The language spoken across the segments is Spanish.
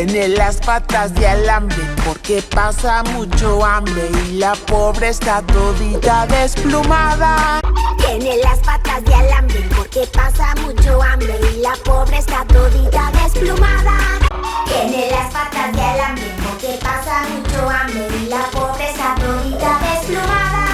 Tiene las patas de alambre porque pasa mucho hambre y la pobre está todita desplumada. Tiene las patas de alambre porque pasa mucho hambre y la pobre está todita desplumada. Tiene las patas de alambre porque pasa mucho hambre y la pobre está todita desplumada.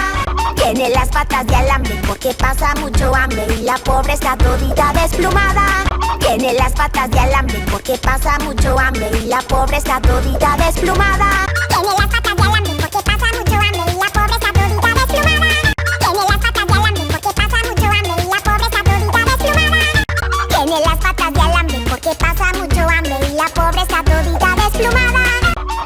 Tiene las patas de alambre porque pasa mucho hambre y la pobre está todita desplumada. Tiene las patas de alambre porque pasa mucho hambre y la pobre está todita desplumada. Tiene las patas de alambre porque pasa mucho hambre y la pobre está todita desplumada. Tiene las patas de alambre porque pasa mucho hambre y la pobre está todita desplumada.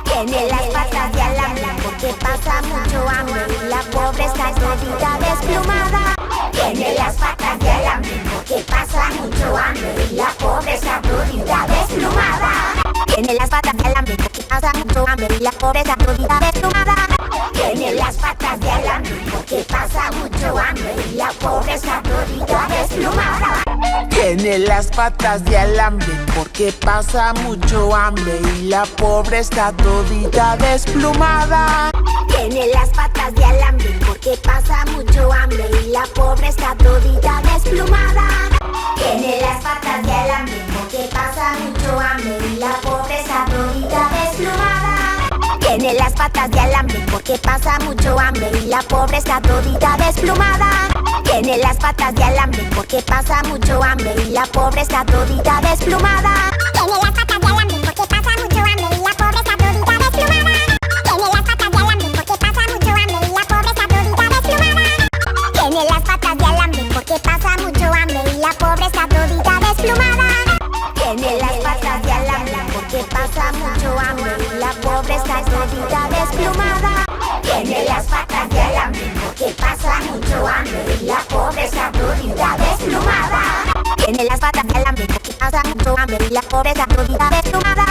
Tiene las patas de alambre porque pasa mucho hambre y la pobre está todita desplumada. Tiene las patas de alambre porque pasa mucho hambre y la pobre está todita desplumada. Tiene las patas de alambre porque pasa mucho hambre y la pobre está todita desplumada. Tiene las patas de alambre porque pasa mucho hambre y la pobre está todita desplumada. Tiene las patas de alambre porque pasa mucho hambre y la pobre está todita desplumada. Tiene las patas de alambre porque pasa mucho hambre y la pobre está todita desplumada. Tiene las patas de alambre porque pasa mucho hambre y la pobre está todita desplumada. Tiene las patas de alambre porque pasa mucho hambre y la pobre está todita desplumada. Tiene las patas de alambre porque pasa mucho hambre y la pobre está todita desplumada. Tiene las patas de alambre porque pasa mucho hambre y la pobre está todita desplumada. Tiene las patas de alambre porque pasa mucho hambre y la pobre está todita desplumada. Tiene las patas de alambre porque pasa mucho hambre y la pobre está todita desplumada. Tiene las patas de alambre porque pasa mucho hambre y la pobre está todita desplumada. Tiene las patas de alambre porque pasa mucho hambre y la pobre está todita desplumada. Tiene las patas de alambre porque pasa mucho hambre y la pobre está todita desplumada. Tiene las patas de alambre porque pasa mucho hambre y la pobre está todita desplumada.